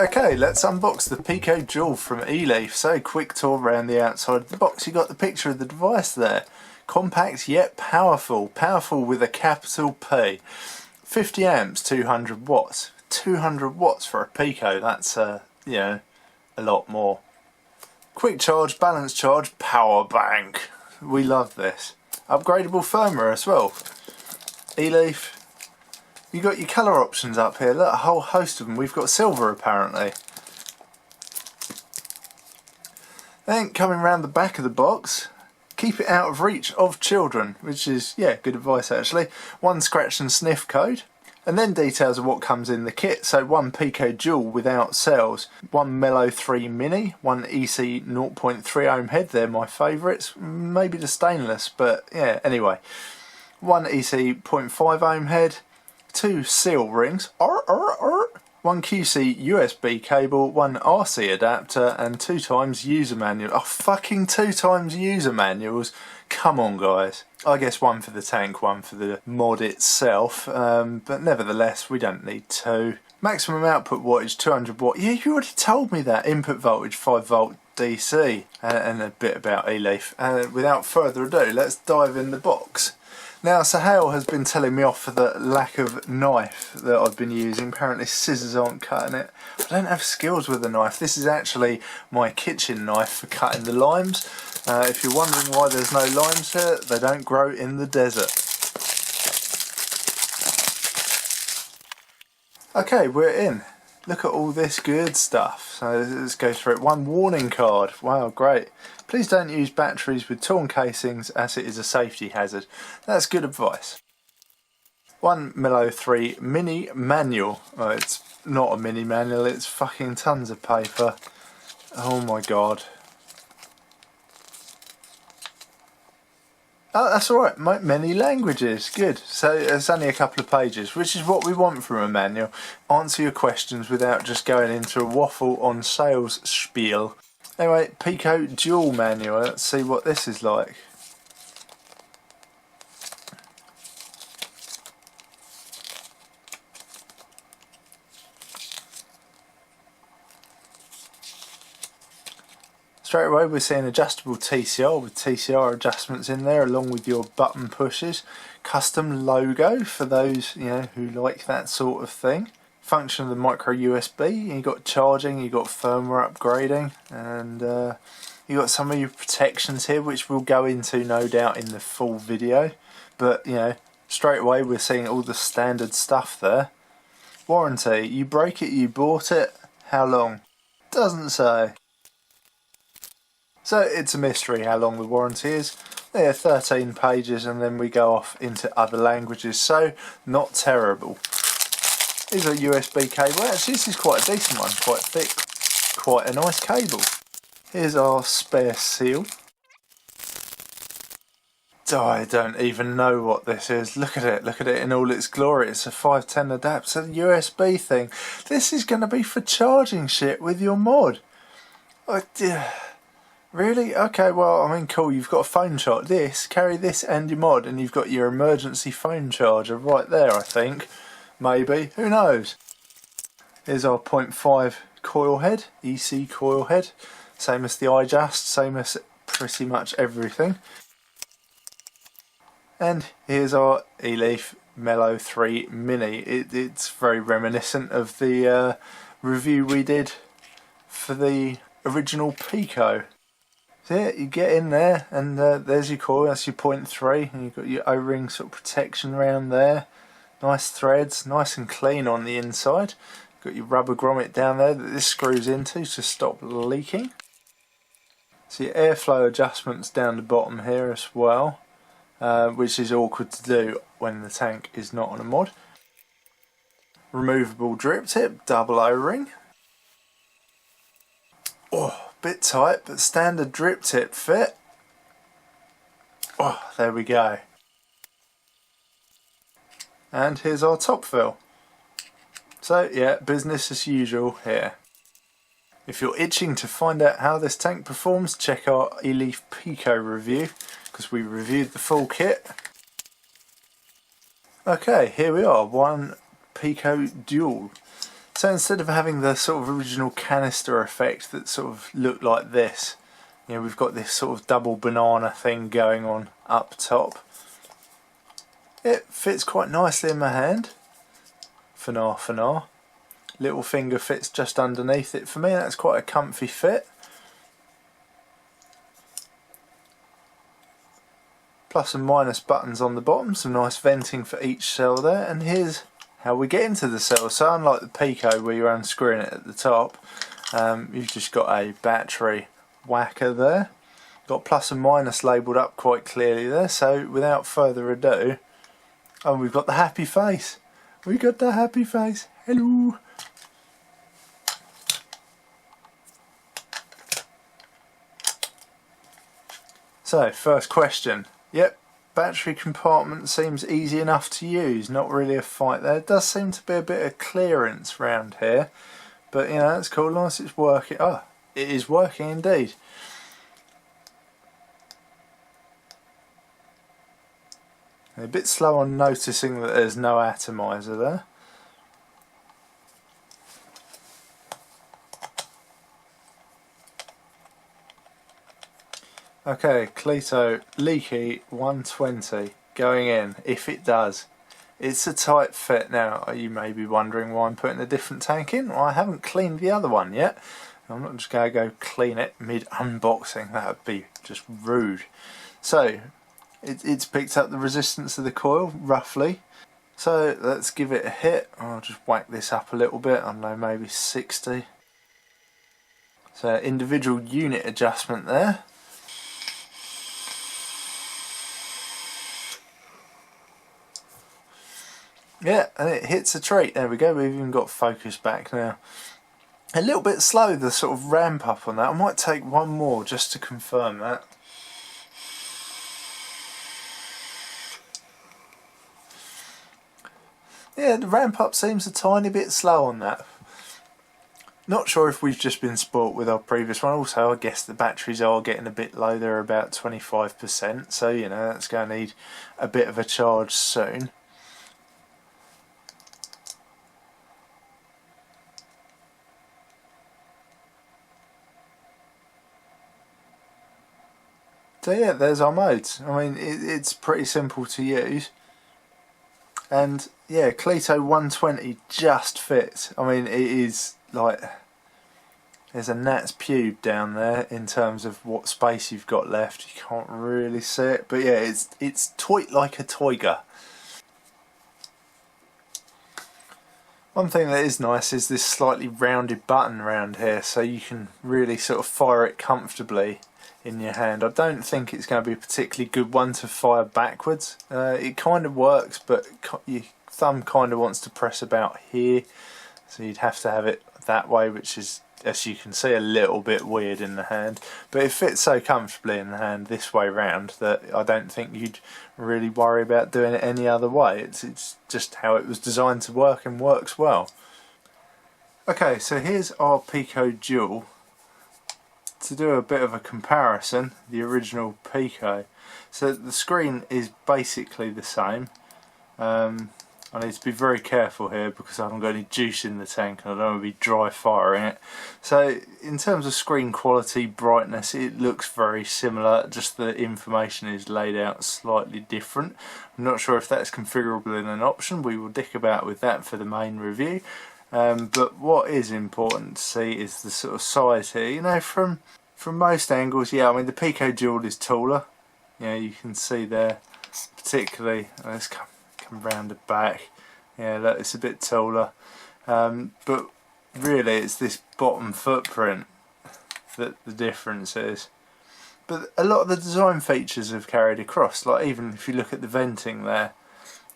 Okay, let's unbox the Pico Dual from Eleaf. So, quick tour around the outside of the box. You got the picture of the device there. Compact yet powerful. Powerful with a capital P. 50 amps, 200 watts. 200 watts for a Pico, that's, you know, a lot more. Quick charge, balance charge, power bank. We love this. Upgradable firmware as well. Eleaf. You got your colour options up here, look, a whole host of them. We've got silver apparently. Then coming round the back of the box, keep it out of reach of children, which is, yeah, good advice actually. One scratch and sniff code, and then details of what comes in the kit. So one Pico Dual without cells, one Melo 3 Mini, one EC 0.3 ohm head, they're my favourites, maybe the stainless, but yeah, anyway. One EC 0.5 ohm head, two seal rings, one QC USB cable, one RC adapter, and 2 times user manual. Oh, fucking 2 times user manuals. Come on, guys. I guess one for the tank, one for the mod itself, but nevertheless, we don't need 2. Maximum output wattage 200 watt. Yeah, you already told me that. Input voltage 5 volt DC, and a bit about Eleaf. Without further ado, let's dive in the box. Now, Sahel has been telling me off for the lack of knife that I've been using. Apparently scissors aren't cutting it. I don't have skills with a knife. This is actually my kitchen knife for cutting the limes. If you're wondering why there's no limes here, they don't grow in the desert. Okay, we're in. Look at all this good stuff. So let's go through it. One warning card. Wow, great. Please don't use batteries with torn casings as it is a safety hazard. That's good advice. One Melo 3 Mini manual. Oh, it's not a mini manual, it's fucking tons of paper. Oh my god. Oh, that's alright, many languages, good. So it's only a couple of pages, which is what we want from a manual. Answer your questions without just going into a waffle on sales spiel. Anyway, Pico Dual manual, let's see what this is like. Straight away we're seeing adjustable TCR with TCR adjustments in there along with your button pushes. Custom logo for those, you know, who like that sort of thing. Function of the micro USB, you got charging, you got firmware upgrading, and you got some of your protections here which we'll go into no doubt in the full video. But you know, straight away we're seeing all the standard stuff there. Warranty, you break it, you bought it, how long? Doesn't say. So it's a mystery how long the warranty is. There, 13 pages, and then we go off into other languages, so not terrible. Here's a USB cable. Actually, this is quite a decent one, quite thick, quite a nice cable. Here's our spare seal. Oh, I don't even know what this is. Look at it in all its glory. It's a 510 adapter, USB thing. This is going to be for charging shit with your mod. Oh, dear. Really? Okay, well, I mean, cool, you've got a phone charger. Carry this and your mod, and you've got your emergency phone charger right there, I think. Maybe, who knows? Here's our 0.5 coil head, EC coil head. Same as the iJust, same as pretty much everything. And here's our Eleaf Melo 3 Mini. It's very reminiscent of the review we did for the original Pico. So yeah, you get in there, and there's your coil, that's your 0.3, and you've got your O-ring sort of protection around there. Nice threads, nice and clean on the inside. Got your rubber grommet down there that this screws into to stop leaking. So your airflow adjustments down the bottom here as well, which is awkward to do when the tank is not on a mod. Removable drip tip, double O-ring. Oh, bit tight, but standard drip tip fit. Oh, there we go. And here's our top fill. So yeah, business as usual here. If you're itching to find out how this tank performs, check our Eleaf Pico review, because we reviewed the full kit. Okay, here we are, one Pico Dual. So instead of having the sort of original canister effect that sort of looked like this, you know, we've got this sort of double banana thing going on up top. It fits quite nicely in my hand. For now. Little finger fits just underneath it. For me, that's quite a comfy fit. Plus and minus buttons on the bottom, some nice venting for each cell there, and here's how we get into the cell. So unlike the Pico where you're unscrewing it at the top, you've just got a battery whacker there. Got plus and minus labelled up quite clearly there, so without further ado, oh, we've got the happy face. We got the happy face. Hello. So, first question. Yep, battery compartment seems easy enough to use, not really a fight there. It does seem to be a bit of clearance around here, but you know, that's cool, nice it's working. Oh, it is working indeed. A bit slow on noticing that there's no atomizer there. Okay, Cleto leaky 120 going in, if it does. It's a tight fit. Now, you may be wondering why I'm putting a different tank in. Well, I haven't cleaned the other one yet. I'm not just going to go clean it mid-unboxing. That would be just rude. So, it's picked up the resistance of the coil, roughly. So, let's give it a hit. I'll just whack this up a little bit. I don't know, maybe 60. So, individual unit adjustment there. Yeah, and it hits a treat. There we go, we've even got focus back now. A little bit slow, the sort of ramp up on that. I might take one more just to confirm that. Yeah, the ramp up seems a tiny bit slow on that. Not sure if we've just been spoilt with our previous one. Also, I guess the batteries are getting a bit low. They're about 25%, so you know, that's going to need a bit of a charge soon. So yeah, there's our modes. I mean, it's pretty simple to use. And yeah, Cleto 120 just fits. I mean, it is like, there's a gnat's pube down there in terms of what space you've got left. You can't really see it, but yeah, it's tight like a tiger. One thing that is nice is this slightly rounded button around here, so you can really sort of fire it comfortably in your hand. I don't think it's going to be a particularly good one to fire backwards. It kind of works, but your thumb kind of wants to press about here, so you'd have to have it that way, which is, as you can see, a little bit weird in the hand. But it fits so comfortably in the hand this way round that I don't think you'd really worry about doing it any other way. It's just how it was designed to work and works well. Okay, so here's our Pico Dual. To do a bit of a comparison, the original Pico. So the screen is basically the same. I need to be very careful here because I haven't got any juice in the tank and I don't want to be dry firing it. So in terms of screen quality, brightness, it looks very similar, just the information is laid out slightly different. I'm not sure if that's configurable in an option. We will dick about with that for the main review. But what is important to see is the sort of size here. You know, from most angles, yeah, I mean the Pico Dual is taller. Yeah, you can see there, particularly, let's come round the back. Yeah, look, it's a bit taller. But really it's this bottom footprint that the difference is. But a lot of the design features have carried across, like even if you look at the venting there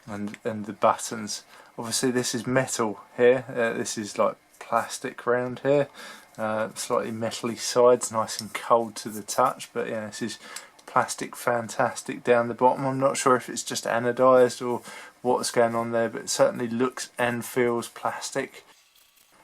and the buttons. Obviously this is metal here, this is like plastic round here, slightly metally sides, nice and cold to the touch, but yeah, this is plastic fantastic down the bottom. I'm not sure if it's just anodised or what's going on there, but it certainly looks and feels plastic.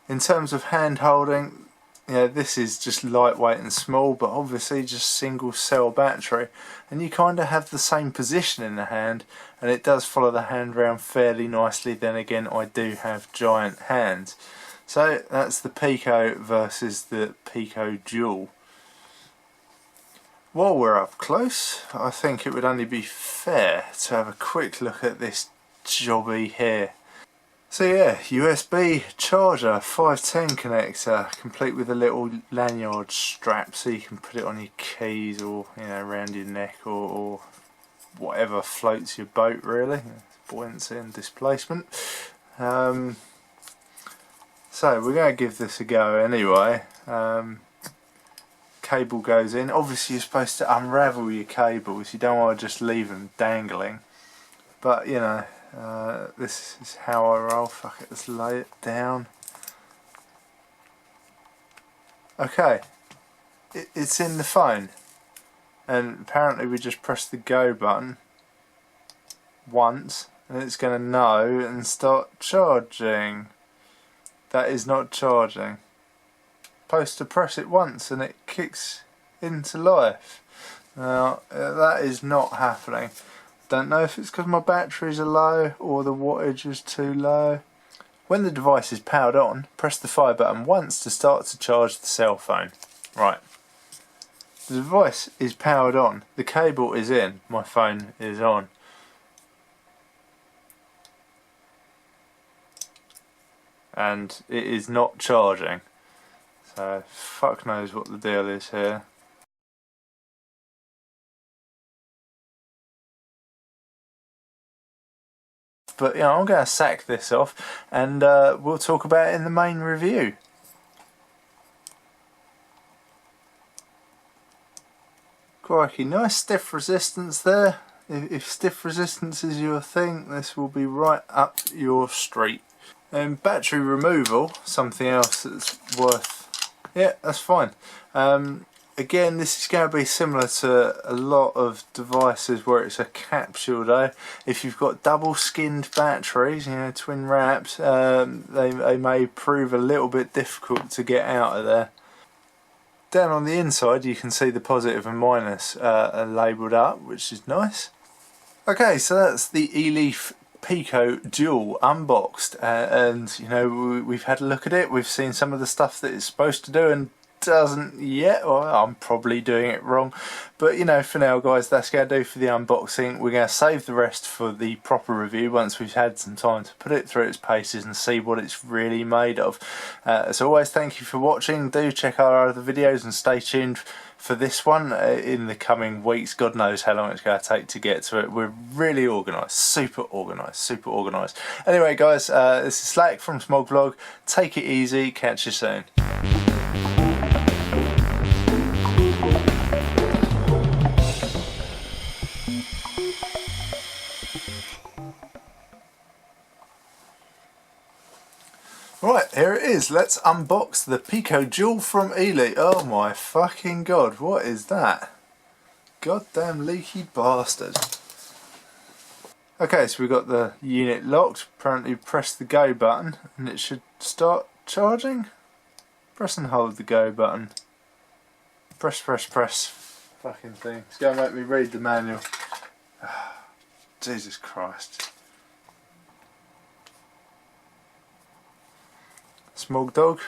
In terms of hand holding, yeah, this is just lightweight and small, but obviously just single cell battery, and you kind of have the same position in the hand, and it does follow the hand round fairly nicely. Then again, I do have giant hands, So that's the Pico versus the Pico Dual. While we're up close, I think it would only be fair to have a quick look at this jobby here. So yeah, USB charger 510 connector, complete with a little lanyard strap so you can put it on your keys or, you know, around your neck or whatever floats your boat really. Buoyancy and displacement. So we're going to give this a go anyway. Cable goes in. Obviously you're supposed to unravel your cables, you don't want to just leave them dangling, but you know, this is how I roll. Fuck it, let's lay it down. Okay, it's in the phone, and apparently we just press the go button once and it's going to know and start charging. That is not charging. Supposed to press it once and it kicks into life. Now that is not happening. Don't know if it's because my batteries are low or the wattage is too low. When the device is powered on, press the fire button once to start to charge the cell phone. Right. The device is powered on, the cable is in, my phone is on. And it is not charging. So fuck knows what the deal is here. But you know, I'm going to sack this off and we'll talk about it in the main review. Crikey, nice stiff resistance there. If stiff resistance is your thing, this will be right up your street. And battery removal, something else that's worth... yeah, that's fine. Again, this is going to be similar to a lot of devices where it's a capsule though. If you've got double skinned batteries, you know, twin wraps, they may prove a little bit difficult to get out of there. Down on the inside you can see the positive and minus labelled up, which is nice. Okay, so that's the Eleaf Pico Dual unboxed, and you know, we've had a look at it, we've seen some of the stuff that it's supposed to do and doesn't yet, or I'm probably doing it wrong, but you know, for now guys, that's going to do for the unboxing. We're going to save the rest for the proper review once we've had some time to put it through its paces and see what it's really made of. As always, thank you for watching. Do check out our other videos and stay tuned for this one in the coming weeks. God knows how long it's going to take to get to it. We're really organised, super organised, super organised. Anyway guys, this is Slack from smogvlog. Take it easy, catch you soon. Right, here it is. Let's unbox the Pico Dual from Eleaf. Oh my fucking god, what is that? Goddamn leaky bastard. Okay, so we've got the unit locked. Apparently press the go button and it should start charging. Press and hold the go button. Press, press, press. Fucking thing. It's going to make me read the manual. Jesus Christ. Smog dog.